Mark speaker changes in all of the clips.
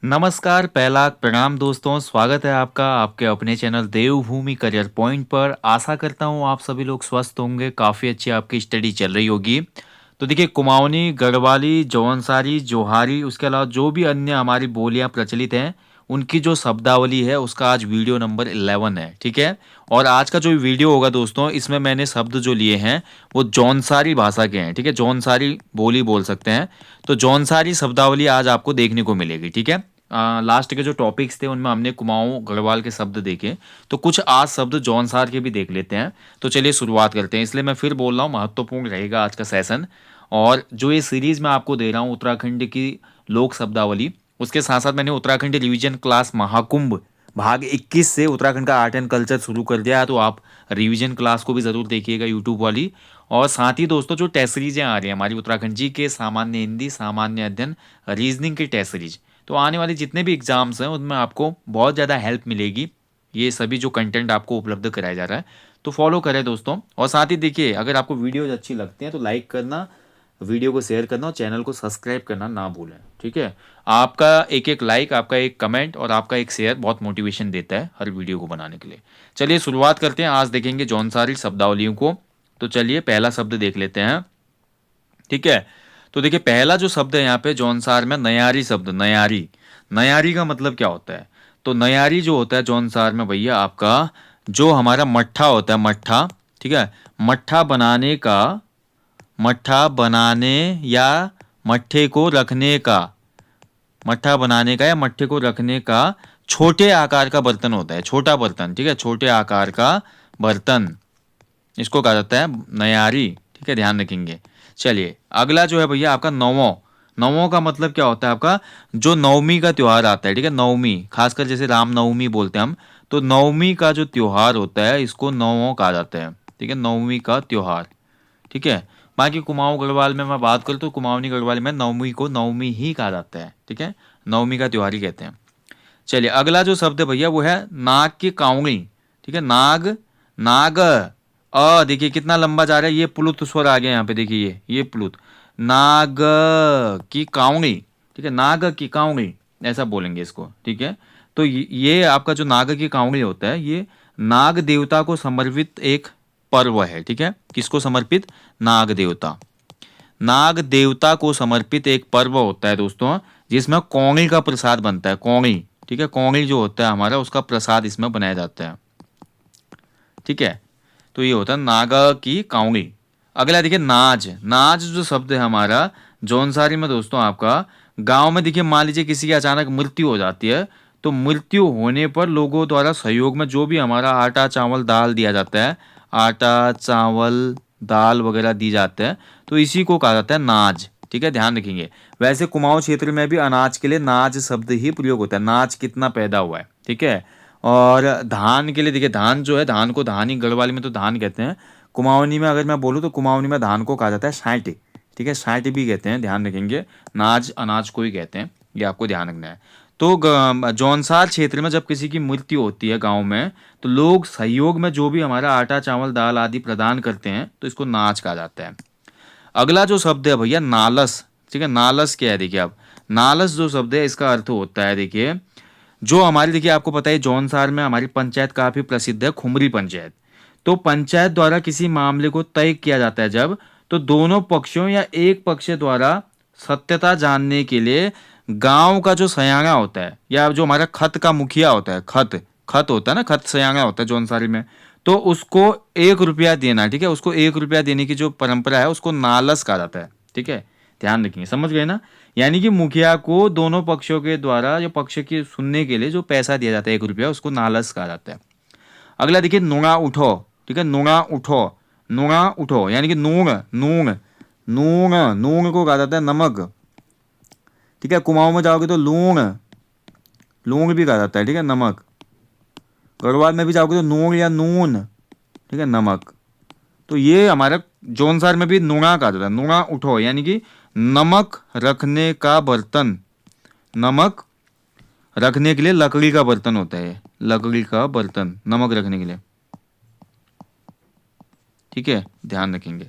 Speaker 1: नमस्कार, पहला प्रणाम दोस्तों, स्वागत है आपका आपके अपने चैनल देवभूमि करियर पॉइंट पर। आशा करता हूँ आप सभी लोग स्वस्थ होंगे, काफ़ी अच्छी आपकी स्टडी चल रही होगी। तो देखिए, कुमाऊनी, गढ़वाली, जौनसारी, जोहारी, उसके अलावा जो भी अन्य हमारी बोलियां प्रचलित हैं, उनकी जो शब्दावली है उसका आज वीडियो नंबर 11 है, ठीक है। और आज का जो वीडियो होगा दोस्तों, इसमें मैंने शब्द जो लिए हैं वो जौनसारी भाषा के हैं, ठीक है। जौनसारी बोली बोल सकते हैं। तो जौनसारी शब्दावली आज आपको देखने को मिलेगी, ठीक है। लास्ट के जो टॉपिक्स थे उनमें हमने कुमाऊं गढ़वाल के शब्द देखे, तो कुछ आज शब्द जौनसार के भी देख लेते हैं। तो चलिए शुरुआत करते हैं। इसलिए मैं फिर बोल रहा हूँ, महत्वपूर्ण रहेगा आज का सेशन। और जो ये सीरीज मैं आपको दे रहा हूँ उत्तराखंड की लोक शब्दावली, उसके साथ साथ मैंने उत्तराखंड रिवीजन क्लास महाकुंभ भाग 21 से उत्तराखंड का आर्ट एंड कल्चर शुरू कर दिया है। तो आप रिवीजन क्लास को भी ज़रूर देखिएगा यूट्यूब वाली। और साथ ही दोस्तों, जो टेस्ट सीरीजें आ रही हैं हमारी उत्तराखंड जी के, सामान्य हिंदी, सामान्य अध्ययन, रीजनिंग की टेस्ट सीरीज, तो आने वाले जितने भी एग्जाम्स हैं उनमें आपको बहुत ज़्यादा हेल्प मिलेगी। ये सभी जो कंटेंट आपको उपलब्ध कराया जा रहा है, तो फॉलो करें दोस्तों। और साथ ही देखिए, अगर आपको वीडियोज अच्छी लगती हैं तो लाइक करना, वीडियो को शेयर करना और चैनल को सब्सक्राइब करना ना भूलें, ठीक है। आपका एक एक लाइक, आपका एक कमेंट और आपका एक शेयर बहुत मोटिवेशन देता है हर वीडियो को बनाने के लिए। चलिए शुरुआत करते हैं। आज देखेंगे जौनसारी शब्दावलियों को। तो चलिए पहला शब्द देख लेते हैं, ठीक है। तो देखिए, पहला जो शब्द है यहाँ पे जौनसार में, नयारी शब्द। नयारी, नयारी का मतलब क्या होता है? तो नयारी जो होता है जौनसार में भैया, आपका जो हमारा मट्ठा होता है, मट्ठा, ठीक है, मट्ठा बनाने का, मट्ठा बनाने या मट्ठे को रखने का, मट्ठा बनाने का या मट्ठे को रखने का छोटे आकार का बर्तन होता है, छोटा बर्तन, ठीक है, छोटे आकार का बर्तन, इसको कहा जाता है नयारी, ठीक है, ध्यान रखेंगे। चलिए अगला जो है भैया आपका नवों। नवों का मतलब क्या होता है आपका? जो नवमी का त्योहार आता है, ठीक है, नवमी, खासकर जैसे राम नवमी बोलते हैं हम, तो नवमी का जो त्योहार होता है इसको नवों कहा जाता है, ठीक है, नवमी का त्योहार, ठीक है। बाकी कुमाऊं गढ़वाल में मैं बात करूँ तो कुमाऊनी गढ़वाल में नवमी को नवमी ही कहा जाता है, ठीक है, नवमी का त्योहार ही कहते हैं। चलिए अगला जो शब्द है भैया वो है नाग की काउंगली, ठीक है, नाग, नाग, देखिए कितना लंबा जा रहा है, ये प्लुत स्वर आ गया यहाँ पे, देखिए ये प्लुत, नाग की काउंगली, ठीक है, नाग की काउंगली, ऐसा बोलेंगे इसको, ठीक है। तो ये आपका जो नाग की काउंगली होता है, ये नाग देवता को समर्पित एक पर्व है, ठीक है। किसको समर्पित? नाग देवता, नाग देवता को समर्पित एक पर्व होता है दोस्तों, जिसमें कौंगली का प्रसाद बनता है, कौंगली, ठीक है, कौंगली जो होता है हमारा, उसका प्रसाद इसमें बनाया जाता है, ठीक है। तो ये होता है नागा की काउंगली। अगला देखिए नाज। नाज जो शब्द है हमारा जौनसारी में दोस्तों, आपका गांव में देखिए, मान लीजिए किसी की अचानक मृत्यु हो जाती है, तो मृत्यु होने पर लोगों द्वारा सहयोग में जो भी हमारा आटा चावल दाल दिया जाता है, आटा चावल दाल वगैरह दी जाते हैं, तो इसी को कहा जाता है नाज, ठीक है, ध्यान रखेंगे। वैसे कुमाऊं क्षेत्र में भी अनाज के लिए नाज शब्द ही प्रयोग होता है, नाज कितना पैदा हुआ है, ठीक है। और धान के लिए देखिए, धान जो है, धान को धान ही, गढ़वाली में तो धान कहते हैं, कुमाऊनी में अगर मैं बोलूँ तो कुमाऊनी में धान को कहा जाता है साँटी, ठीक है, साँटी भी कहते हैं, ध्यान रखेंगे। नाज अनाज को ही कहते हैं, ये आपको ध्यान रखना है। तो जौनसार क्षेत्र में जब किसी की मृत्यु होती है गांव में, तो लोग सहयोग में जो भी हमारा आटा चावल दाल आदि प्रदान करते हैं, तो इसको नाच कहा जाता है। अगला जो शब्द है भैया नालस, ठीक है, नालस क्या है देखिए आप, नालस जो शब्द है इसका अर्थ होता है, देखिए, जो हमारी, देखिए आपको पता है जौनसार में हमारी पंचायत काफी प्रसिद्ध है, खुमरी पंचायत। तो पंचायत द्वारा किसी मामले को तय किया जाता है जब, तो दोनों पक्षों या एक पक्ष द्वारा सत्यता जानने के लिए गांव का जो सयांगा होता है, या जो हमारा खत का मुखिया होता है, खत, खत होता है ना, खत सयांगा होता है जौनसारी में, तो उसको 1 रुपया देना, ठीक है, उसको 1 रुपया देने की जो परंपरा है उसको नालस कहा जाता है, ठीक है, ध्यान रखेंगे, समझ गए ना। यानी कि मुखिया को दोनों पक्षों के द्वारा जो पक्ष की सुनने के लिए जो पैसा दिया जाता है 1 रुपया, उसको नालस कहा जाता है। अगला देखिए नुंगा उठो, ठीक है, नुंगा उठो, नुंगा उठो यानी कि नूंग, नूंग, नूंग, नूंग को कहा जाता है नमक, ठीक है। कुमाऊं में जाओगे तो लूंग, लूंग भी कहा जाता है, ठीक है, नमक। गढ़वाल में भी जाओगे तो नूंग या नून, ठीक है, नमक। तो ये हमारा जौनसार में भी नुंगा कहा जाता है, नुंगा उठो यानी कि नमक रखने का बर्तन, नमक रखने के लिए लकड़ी का बर्तन होता है, लकड़ी का बर्तन नमक रखने के लिए, ठीक है, ध्यान रखेंगे।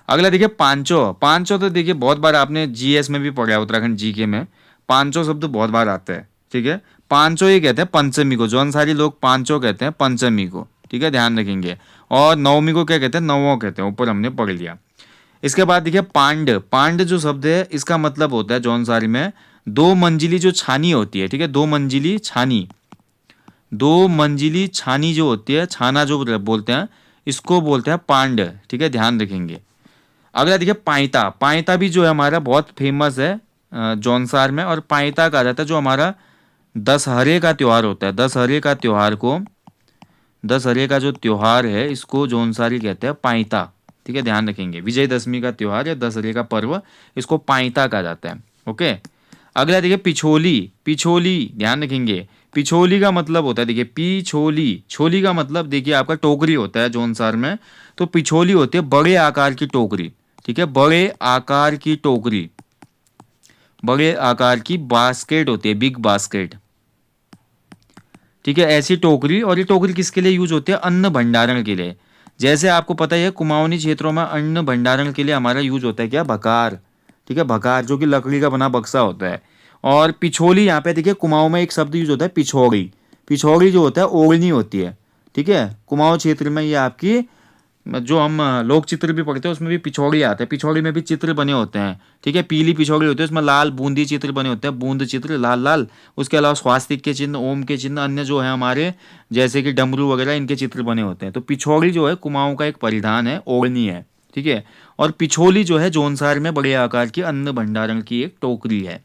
Speaker 1: अगला देखिए पांचो। पांचो तो देखिए बहुत बार आपने जीएस में भी पढ़ा है, उत्तराखंड जीके में पांचो शब्द बहुत बार आता है, ठीक है। पांचों ही कहते हैं पंचमी को, जौनसारी लोग पांचों कहते हैं पंचमी को, ठीक है, ध्यान रखेंगे। और नवमी को क्या कहते हैं, नवों कहते हैं, ऊपर हमने पढ़ लिया। इसके बाद देखिए पांड, पांड जो शब्द है इसका मतलब होता है जौनसारी में दो मंजिली जो छानी होती है, ठीक है, दो मंजिली छानी, दो मंजिली छानी जो होती है, छाना जो बोलते हैं, इसको बोलते हैं पांड, ठीक है, ध्यान रखेंगे। अगला देखिए पाइता, पाइता भी जो है हमारा बहुत फेमस है जौनसार में, और पाइता कहा जाता है जो हमारा दशहरे का त्योहार होता है, दशहरे का त्योहार को, दशहरे का जो त्योहार है इसको जौनसारी कहते हैं पाइता, ठीक है, ध्यान रखेंगे। विजयदशमी का त्योहार या दशहरे का पर्व, इसको पाइता कहा जाता है। ओके। अगला देखिए पिछोली, पिछोली ध्यान रखेंगे। पिछोली का मतलब होता है, देखिए पिछोली, छोली का मतलब देखिए आपका टोकरी होता है जौनसार में, तो पिछोली होती है बड़े आकार की टोकरी, ठीक है, बड़े आकार की टोकरी, बड़े आकार की बास्केट होती है, बिग बास्केट, ठीक है, ऐसी टोकरी। और ये टोकरी किसके लिए यूज होती है, अन्न भंडारण के लिए। जैसे आपको पता ही है कुमाऊनी क्षेत्रों में अन्न भंडारण के लिए हमारा यूज होता है क्या, बकार, ठीक है, बकार जो कि लकड़ी का बना बक्सा होता है। और पिछोली यहाँ पे देखिए कुमाऊं में एक शब्द यूज होता है पिछोड़ी, पिछोड़ी जो होता है ओढ़नी होती है, ठीक है, कुमाऊं क्षेत्र में ये आपकी जो हम लोक चित्र भी पढ़ते हैं उसमें भी पिछौड़ी आते हैं, पिछौड़ी में भी चित्र बने होते हैं, ठीक है, पीली पिछौड़ी होती है, उसमें लाल बूंदी चित्र बने होते हैं, बूंद चित्र लाल लाल। उसके अलावा स्वास्तिक के चिन्ह, ओम के चिन्ह, अन्य जो है हमारे जैसे कि डमरू वगैरह, इनके चित्र बने होते हैं। तो पिछौड़ी जो है कुमाऊं का एक परिधान है, ओढ़नी है, ठीक है। और पिछोली जो है जौनसार में बड़े आकार की अन्न भंडारण की एक टोकरी है,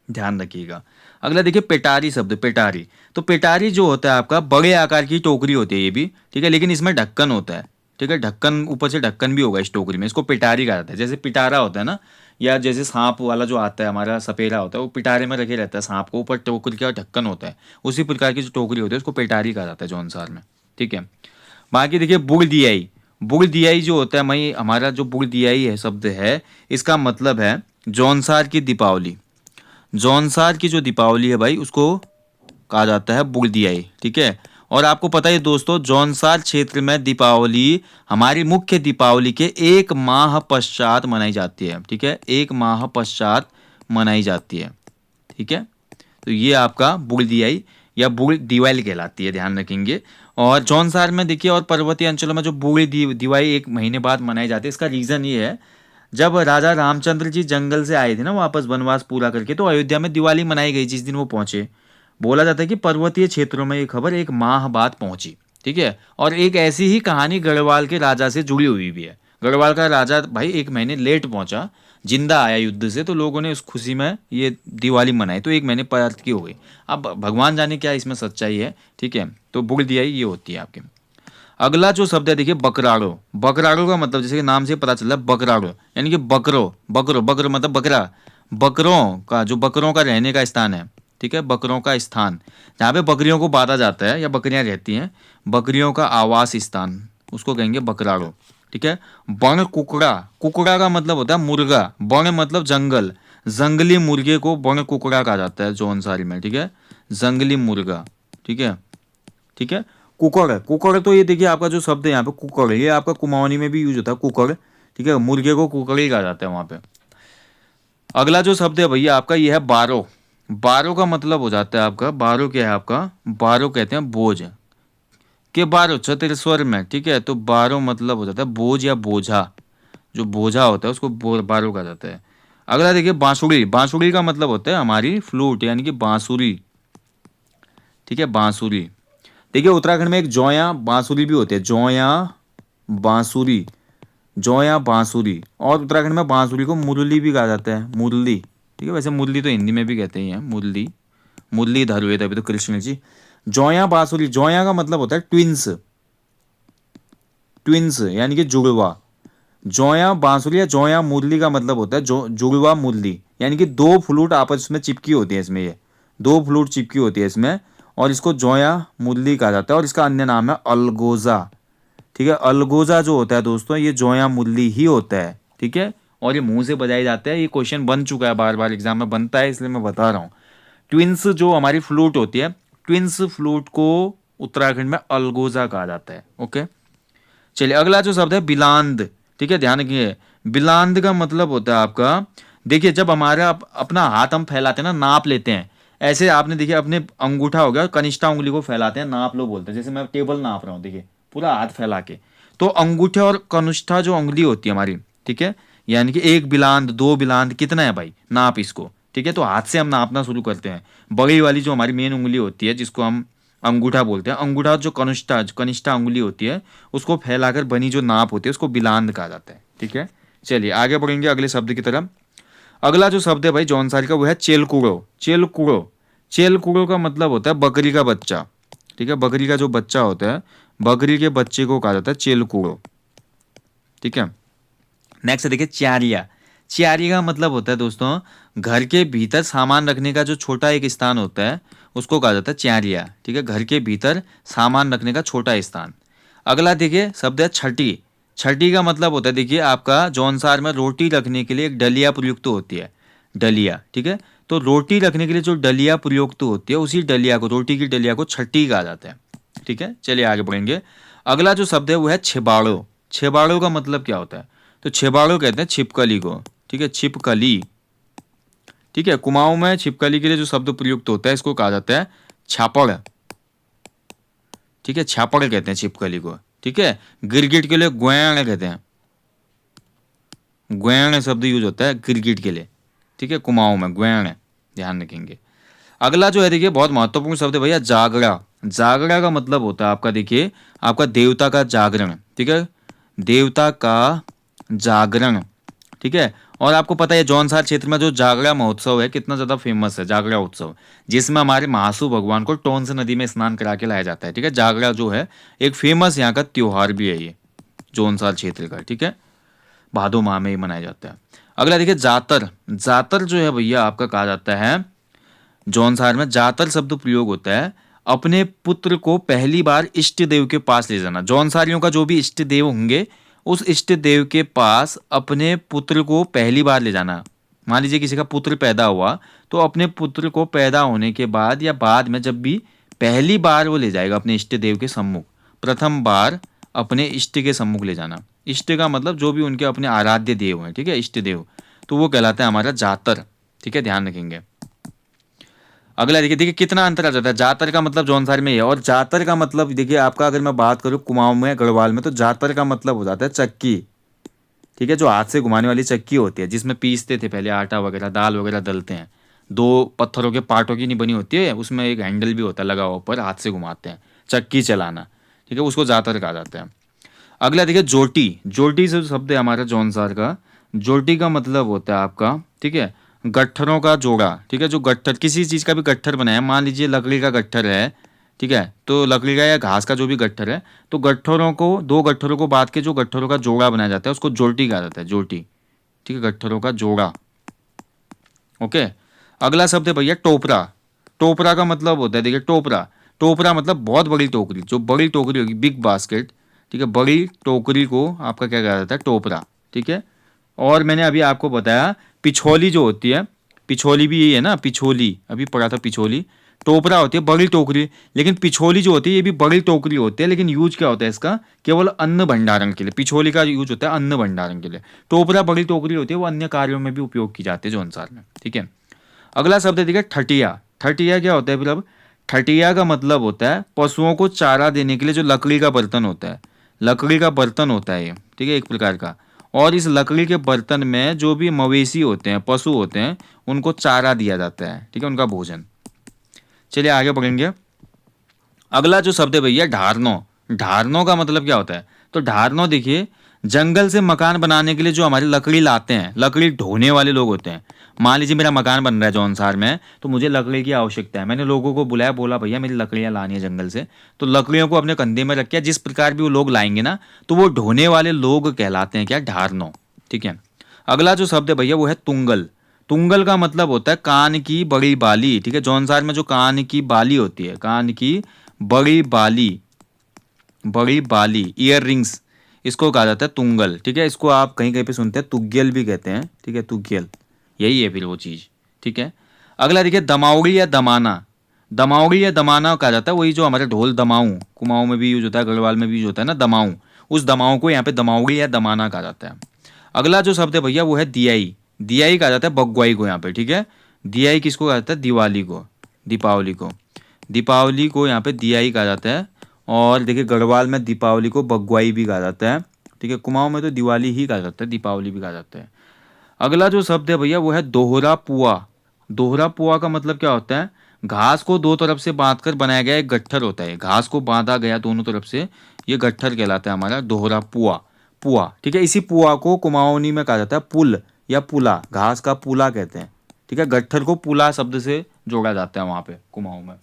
Speaker 1: ध्यान रखिएगा। अगला देखिए पेटारी शब्द, पेटारी, तो पेटारी जो होता है आपका बड़े आकार की टोकरी होती है ये भी, ठीक है, लेकिन इसमें ढक्कन होता है, ठीक है, ढक्कन, ऊपर से ढक्कन भी होगा इस टोकरी में, इसको पेटारी कहा जाता है। जैसे पिटारा होता है ना, या जैसे सांप वाला जो आता है हमारा सपेरा होता है, वो पिटारे में रखे रहता है सांप को, ऊपर टोकरी का ढक्कन होता है, उसी प्रकार की जो टोकरी होती है उसको पेटारी कहा जाता है जौनसार में, ठीक है। बाकी देखिए बुग दियाई, बुग दियाई जो होता है, मैं हमारा जो बुग दियाई है शब्द है, इसका मतलब है जौनसार की दीपावली, जौनसार की जो दीपावली है भाई उसको कहा जाता है बुगदियाई, ठीक है। और आपको पता है दोस्तों जौनसार क्षेत्र में दीपावली हमारी मुख्य दीपावली के एक माह पश्चात मनाई जाती है, ठीक है, एक माह पश्चात मनाई जाती है, ठीक है। तो ये आपका बुगदियाई या बुग दिवाली कहलाती है, ध्यान रखेंगे। और जौनसार में देखिए और पर्वतीय अंचलों में जो बुग दिवाली एक महीने बाद मनाई जाती है, इसका रीज़न ये है, जब राजा रामचंद्र जी जंगल से आए थे ना वापस वनवास पूरा करके, तो अयोध्या में दिवाली मनाई गई जिस दिन वो पहुंचे। बोला जाता है कि पर्वतीय क्षेत्रों में ये खबर एक माह बाद पहुंची, ठीक है। और एक ऐसी ही कहानी गढ़वाल के राजा से जुड़ी हुई भी है। गढ़वाल का राजा भाई एक महीने लेट पहुंचा, जिंदा आया युद्ध से, तो लोगों ने उस खुशी में ये दिवाली मनाई, तो एक महीने पर की हो गई। अब भगवान जाने क्या इसमें सच्चाई है, ठीक है। तो बुग दियाई ये होती है आपकी। अगला जो शब्द है देखिए बकराड़ो, बकराड़ो का मतलब जैसे कि नाम से पता चल रहा है बकराड़ो यानी कि बकरो, बकरो, बकरो मतलब बकरा, बकरों का जो बकरों का रहने का स्थान है, ठीक है, बकरों का स्थान जहाँ पे बकरियों को बांधा जाता है या बकरियां रहती हैं, बकरियों का आवास स्थान, उसको कहेंगे बकराड़ो, ठीक है। बण कुकड़ा, कुकड़ा का मतलब होता है मुर्गा, बण मतलब जंगल, जंगली मुर्गे को बण कुकड़ा कहा जाता है जौनसारी में, ठीक है, जंगली मुर्गा, ठीक है, ठीक है। कुकड़, कुकड़ तो ये देखिए आपका जो शब्द है यहाँ पे कुकड़, ये आपका कुमाऊनी में भी यूज होता है कुकड़, ठीक है, मुर्गे को कुकड़ ही कहा जाता है वहां पे। अगला जो शब्द है भैया आपका ये है बारो, बारो का मतलब हो जाता है आपका, बारो क्या है आपका, बारो कहते हैं बोझ के, बारो चतुर स्वर में, ठीक है, तो बारो मतलब हो जाता है बोझ या बोझा, जो बोझा होता है उसको बारो कहा जाता है। अगला देखिए बांसुरी, बांसुरी का मतलब होता है हमारी फ्लूट यानी कि बांसुरी, ठीक है, बांसुरी। देखिए उत्तराखंड में एक जौया बांसुरी भी होती है, जौया बांसुरी, जौया बांसुरी। और उत्तराखंड में बांसुरी को मुरली भी कहा जाता है, मुरली, ठीक है, वैसे मुरली तो हिंदी में भी कहते हैं मुरली, मुरलीधर हुए थे अभी तो कृष्ण जी। जौया बांसुरी, जौया का मतलब होता है ट्विंस, ट्विंस यानी कि जुड़वा। जौया बांसुरी या जौया मुरली का मतलब होता है जुड़वा मुरली, यानी कि दो फ्लूट आपस में चिपकी होती है इसमें, ये दो फ्लूट चिपकी होती है इसमें, और इसको जौया मुरली कहा जाता है। और इसका अन्य नाम है अलगोजा, ठीक है, अलगोजा जो होता है दोस्तों ये जौया मुरली ही होता है, ठीक है। और ये मुंह से बजाया जाता है, ये क्वेश्चन बन चुका है, बार बार एग्जाम में बनता है, इसलिए मैं बता रहा हूँ। ट्विंस जो हमारी फ्लूट होती है, ट्विंस फ्लूट को उत्तराखंड में अलगोजा कहा जाता है। ओके, चलिए अगला जो शब्द है बिलांद, ठीक है, ध्यान रखिए। बिलांद का मतलब होता है आपका, देखिए जब हमारा अपना हाथ हम फैलाते हैं ना, नाप लेते हैं, ऐसे आपने देखिए अपने अंगूठा हो गया और कनिष्ठा उंगली को फैलाते हैं, नाप लो बोलते हैं। जैसे मैं टेबल नाप रहा हूँ, देखिए पूरा हाथ फैला के। तो अंगूठे और कनिष्ठा जो उंगली होती है हमारी, ठीक है, यानी कि एक बिलांद, दो बिलांद, कितना है भाई, नाप इसको, ठीक है। तो हाथ से हम नापना शुरू करते हैं। बड़ी वाली जो हमारी मेन उंगली होती है, जिसको हम अंगूठा बोलते हैं, अंगूठा जो कनिष्ठा उंगली होती है, उसको फैलाकर बनी जो नाप होती है उसको बिलांद कहा जाता है, ठीक है। चलिए आगे बढ़ेंगे अगले शब्द की तरफ। अगला जो शब्द है भाई जौनसारी का, वो है चेलकुड़ो। चेलकुड़ो, चेलकुड़ो का मतलब होता है बकरी का बच्चा, ठीक है। बकरी का जो बच्चा होता है, बकरी के बच्चे को कहा जाता है चेलकुड़ो, ठीक है। नेक्स्ट देखिए च्यारिया। च्यारिया का मतलब होता है दोस्तों घर के भीतर सामान रखने का जो छोटा एक स्थान होता है, उसको कहा जाता है च्यारिया, ठीक है। घर के भीतर सामान रखने का छोटा स्थान। अगला देखिए शब्द है छठी। छठी का मतलब होता है देखिए आपका जौनसार में रोटी रखने के लिए एक डलिया प्रयुक्त होती है, डलिया, ठीक है। तो रोटी रखने के लिए जो डलिया प्रयुक्त होती है, उसी डलिया को, रोटी की डलिया को छठी कहा जाता है, ठीक है। चलिए आगे बढ़ेंगे। अगला जो शब्द है वो है छिबाड़ो। छिबाड़ो का मतलब क्या होता है, तो छिबाड़ो कहते हैं छिपकली को, ठीक है, छिपकली, ठीक है। कुमाऊं में छिपकली के लिए जो शब्द प्रयुक्त होता है इसको कहा जाता है छापड़, ठीक है। छापड़ कहते हैं छिपकली को, ठीक है। गिरगिट के लिए ग्वैण कहते हैं, ग्वैण शब्द यूज होता है गिरगिट के लिए, ठीक है। कुमाऊं में ग्वैण, ध्यान रखेंगे। अगला जो है देखिए बहुत महत्वपूर्ण शब्द है भैया जागरा। जागरा का मतलब होता है आपका देखिए आपका देवता का जागरण, ठीक है, देवता का जागरण, ठीक है। और आपको पता है जौनसार क्षेत्र में जो जागरा महोत्सव है कितना ज्यादा फेमस है, जागरा उत्सव, जिसमें हमारे महासू भगवान को टोंस नदी में स्नान करा के लाया जाता है, ठीक है। जागरा जो है एक फेमस यहाँ का त्योहार भी है ये, जौनसार क्षेत्र का, ठीक है। भादो माह में ही मनाया जाता है। अगला देखिए जातर। जातर जो है भैया आपका कहा जाता है जौनसार में, जातर शब्द प्रयोग होता है अपने पुत्र को पहली बार इष्ट देव के पास ले जाना। जौनसारियों का जो भी इष्ट देव होंगे, उस इष्ट देव के पास अपने पुत्र को पहली बार ले जाना। मान लीजिए किसी का पुत्र पैदा हुआ, तो अपने पुत्र को पैदा होने के बाद या बाद में जब भी पहली बार वो ले जाएगा अपने इष्ट देव के सम्मुख, प्रथम बार अपने इष्ट के सम्मुख ले जाना। इष्ट का मतलब जो भी उनके अपने आराध्य देव हैं, ठीक है, इष्ट देव, तो वो कहलाता है हमारा जातर, ठीक है, ध्यान रखेंगे। अगला देखिए, देखिए कितना अंतर आ जाता है। जातर का मतलब जौनसार में है, और जातर का मतलब देखिए आपका अगर मैं बात करूँ कुमाऊं में गढ़वाल में, तो जातर का मतलब हो जाता है चक्की, ठीक है, जो हाथ से घुमाने वाली चक्की होती है, जिसमें पीसते थे पहले आटा वगैरह, दाल वगैरह दलते हैं। दो पत्थरों के पार्टों की नहीं बनी होती है, उसमें एक हैंडल भी होता है लगा हुआ ऊपर, हाथ से घुमाते हैं, चक्की चलाना, ठीक है, उसको जातर कहा जाता है। अगला देखिए जोटी। जोटी से शब्द है हमारा जौनसार का। जोटी का मतलब होता है आपका, ठीक है, गट्ठरों का जोड़ा, ठीक है। जो गट्ठर, किसी चीज़ का भी गट्ठर बनाया, मान लीजिए लकड़ी का गट्ठर है, ठीक है, तो लकड़ी का या घास का जो भी गट्ठर है, तो गट्ठरों को, दो गट्ठरों को बांध के जो गट्ठरों का जोड़ा बनाया जाता है उसको जोटी कहा जाता है, जोटी, ठीक है, गट्ठरों का जोड़ा। ओके। अगला शब्द है भैया टोपरा। टोपरा का मतलब होता है देखिए टोपरा। टोपरा मतलब बहुत बड़ी टोकरी, जो बड़ी टोकरी होगी, बिग बास्केट, ठीक है, बड़ी टोकरी को आपका क्या कहा जाता है, टोपरा, ठीक है। और मैंने अभी आपको बताया पिछोली जो होती है, पिछोली भी यही है ना, पिछोली अभी पढ़ा था, पिछोली। टोपरा होती है बड़ी टोकरी, लेकिन पिछोली जो होती है ये भी बड़ी टोकरी होती है, लेकिन यूज क्या होता है इसका, केवल अन्न भंडारण के लिए। पिछोली का यूज होता है अन्न भंडारण के लिए, टोपरा बड़ी टोकरी होती है, वो अन्य कार्यों में भी उपयोग की जाती है जो अनुसार में, ठीक है। अगला शब्द है देखिए ठटिया। ठटिया क्या होता है फिर अब, ठटिया का मतलब होता है पशुओं को चारा देने के लिए जो लकड़ी का बर्तन होता है, लकड़ी का बर्तन होता है ये, ठीक है, एक प्रकार का। और इस लकड़ी के बर्तन में जो भी मवेशी होते हैं, पशु होते हैं, उनको चारा दिया जाता है, ठीक है, उनका भोजन। चलिए आगे बढ़ेंगे। अगला जो शब्द है भैया ढारनो। ढारनो का मतलब क्या होता है, तो ढारनो देखिए जंगल से मकान बनाने के लिए जो हमारी लकड़ी लाते हैं, लकड़ी ढोने वाले लोग होते हैं। मान लीजिए मेरा मकान बन रहा है जौनसार में, तो मुझे लकड़ी की आवश्यकता है, मैंने लोगों को बुलाया, बोला भैया मेरी लकड़ियाँ लानी है जंगल से, तो लकड़ियों को अपने कंधे में रख के जिस प्रकार भी वो लोग लाएंगे ना, तो वो ढोने वाले लोग कहलाते हैं क्या, ढारनो, ठीक है। अगला जो शब्द है भैया वो है तुंगल। तुंगल का मतलब होता है कान की बड़ी बाली, ठीक है। जौनसार में जो कान की बाली होती है, कान की बड़ी बाली, बड़ी बाली, ईयर रिंग्स, इसको कहा जाता है तुंगल, ठीक है। इसको आप कहीं कहीं पे सुनते हैं तुग्यल भी कहते हैं, ठीक है, तुग्यल, यही है फिर वो चीज़, ठीक है। अगला देखिए दमावड़ी या दमाना। दमावड़ी या दमाना कहा जाता है वही जो हमारे ढोल दमाऊं, कुमाऊं में भी यूज होता है, गढ़वाल में भी यूज होता है ना दमाऊं, उस दमाऊं को यहाँ पे दमावड़ी या दमाना कहा जाता है। अगला जो शब्द है भैया वो है दियाई। दियाई कहा जाता है बग्वाई को यहाँ पे, ठीक है। दियाई किसको कहा जाता है, दिवाली को, दीपावली को यहाँ पे दियाई कहा जाता है। और देखिए गढ़वाल में दीपावली को बग्वाई भी कहा जाता है। ठीक है, कुमाऊं में तो दिवाली ही कहा जाता है, दीपावली भी कहा जाता है। अगला जो शब्द है भैया वो है दोहरा पुआ। दोहरा पुआ का मतलब क्या होता है? घास को दो तरफ से बांध कर बनाया गया एक गट्ठर होता है। घास को बांधा गया दोनों तरफ से, ये गट्ठर कहलाता है हमारा दोहरा पुआ। पुआ, ठीक है। इसी पुआ को कुमाऊनी में कहा जाता है पुल या पुला। घास का पुला कहते हैं। ठीक है, गट्ठर को पुला शब्द से जोड़ा जाता है वहां पे कुमाऊं में।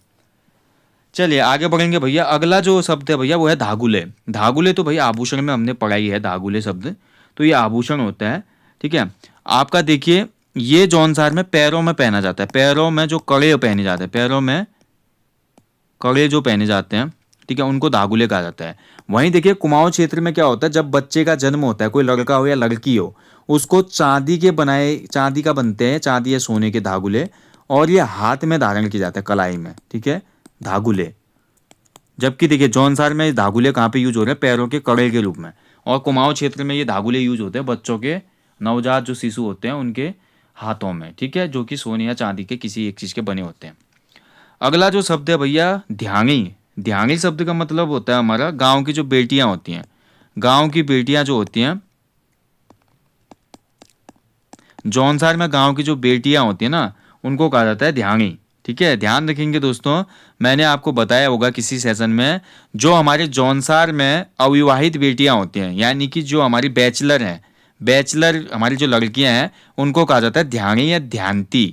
Speaker 1: चलिए आगे बढ़ेंगे भैया। अगला जो शब्द है भैया वो है धागुले। धागुले तो भैया आभूषण में हमने पढ़ाई है, धागुले शब्द तो ये आभूषण होता है। ठीक है, आपका देखिए ये जौनसार में पैरों में पहना जाता है। पैरों में जो कड़े पहने जाते हैं, पैरों में कड़े जो पहने जाते हैं, ठीक है, उनको धागुले कहा जाता है। वहीं देखिए कुमाऊं क्षेत्र में क्या होता है, जब बच्चे का जन्म होता है, कोई लड़का हो या लड़की हो, उसको चांदी का बनते हैं, चांदी या सोने के धागुले, और ये हाथ में धारण किए जाते हैं कलाई में। ठीक है, धागुले। जबकि देखिए जौनसार में धागुले कहाँ पे यूज हो रहे हैं? पैरों के कड़े के रूप में। और कुमाऊं क्षेत्र में ये धागुले यूज होते हैं बच्चों के, नवजात जो शिशु होते हैं उनके हाथों में। ठीक है, जो कि सोने या चांदी के किसी एक चीज के बने होते हैं। अगला जो शब्द है भैया ध्यानी। ध्यानी शब्द का मतलब होता है हमारा गांव की जो बेटियां होती हैं, गांव की बेटियां जो होती हैं, जौनसार में गांव की जो बेटियां होती हैं ना, उनको कहा जाता है ध्यानी। ठीक है, ध्यान रखेंगे दोस्तों, मैंने आपको बताया होगा किसी सेशन में, जो हमारे जौनसार में अविवाहित बेटियां होती हैं, यानी कि जो हमारी बैचलर हैं, बैचलर हमारी जो लड़कियां हैं, उनको कहा जाता है ध्यानी या ध्यानती।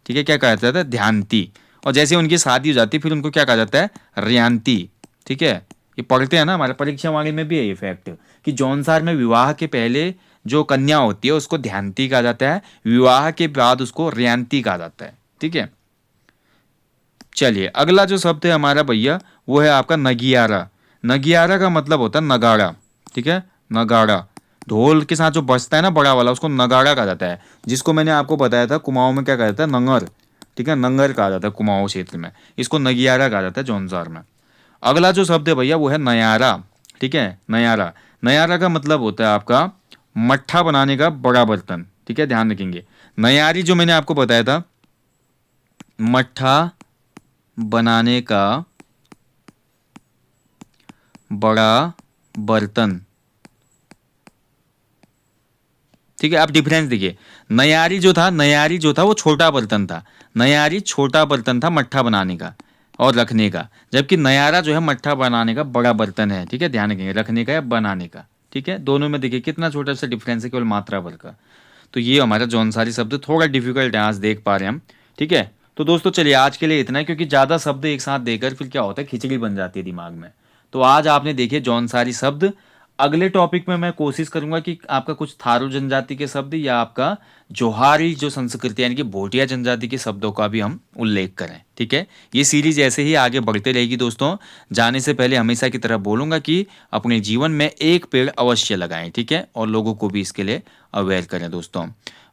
Speaker 1: ठीक है, क्या कहा जाता है? ध्यानती। और जैसे उनकी शादी हो जाती है फिर उनको क्या कहा जाता है? रियांती। ठीक है, ये पढ़ते हैं ना हमारे परीक्षा वाले में भी है ये फैक्ट कि जौनसार में विवाह के पहले जो कन्या होती है उसको ध्यानती कहा जाता है, विवाह के बाद उसको रियांती कहा जाता है। ठीक है, चलिए अगला जो शब्द है हमारा भैया वो है आपका नगियारा। नगियारा का मतलब होता है नगाड़ा। ठीक है, नगाड़ा, ढोल के साथ जो बजता है ना बड़ा वाला, उसको नगाड़ा कहा जाता है। जिसको मैंने आपको बताया था कुमाऊं में क्या कहा जाता है? नंगर। ठीक है, नंगर कहा जाता है कुमाऊं क्षेत्र में, इसको नगियारा कहा जाता है जौनसार में। अगला जो शब्द है भैया वो है नयारा। ठीक है, नयारा। नयारा का मतलब होता है आपका मट्ठा बनाने का बड़ा बर्तन। ठीक है, ध्यान रखेंगे। नयारी जो मैंने आपको बताया था, मट्ठा बनाने का बड़ा बर्तन। ठीक है, आप डिफरेंस देखिए, नयारी जो था वो छोटा बर्तन था। नयारी छोटा बर्तन था मट्ठा बनाने का और रखने का, जबकि नयारा जो है मट्ठा बनाने का बड़ा बर्तन है। ठीक है, ध्यान रखेंगे, रखने का या बनाने का। ठीक है, दोनों में देखिए कितना छोटा सा डिफरेंस है, केवल मात्रा भर का। तो ये हमारा जौनसारी शब्द थोड़ा डिफिकल्ट है, आज देख पा रहे हैं हम। ठीक है, तो दोस्तों चलिए आज के लिए इतना है, क्योंकि ज़्यादा शब्द एक साथ देकर फिर क्या होता है, खिचड़ी बन जाती है दिमाग में। तो आज आपने देखे जौनसारी शब्द। अगले टॉपिक में मैं कोशिश करूंगा कि आपका कुछ थारू जनजाति के शब्द या आपका जोहारी जो संस्कृति यानी कि भोटिया जनजाति के शब्दों का भी हम उल्लेख करें। ठीक है, ये सीरीज ऐसे ही आगे बढ़ते रहेगी दोस्तों। जाने से पहले हमेशा की तरह बोलूंगा कि अपने जीवन में एक पेड़ अवश्य लगाएं। ठीक है, और लोगों को भी इसके लिए अवेयर करें दोस्तों।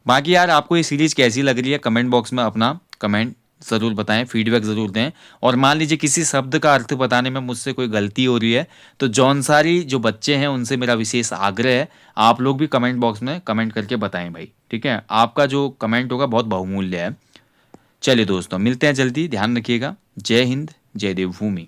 Speaker 1: बाकी यार आपको ये सीरीज कैसी लग रही है कमेंट बॉक्स में अपना कमेंट ज़रूर बताएं, फीडबैक ज़रूर दें। और मान लीजिए किसी शब्द का अर्थ बताने में मुझसे कोई गलती हो रही है तो जौनसारी जो बच्चे हैं उनसे मेरा विशेष आग्रह है, आप लोग भी कमेंट बॉक्स में कमेंट करके बताएं भाई। ठीक है, आपका जो कमेंट होगा बहुत बहुमूल्य है। चलिए दोस्तों मिलते हैं जल्दी, ध्यान रखिएगा। जय हिंद, जय देवभूमि।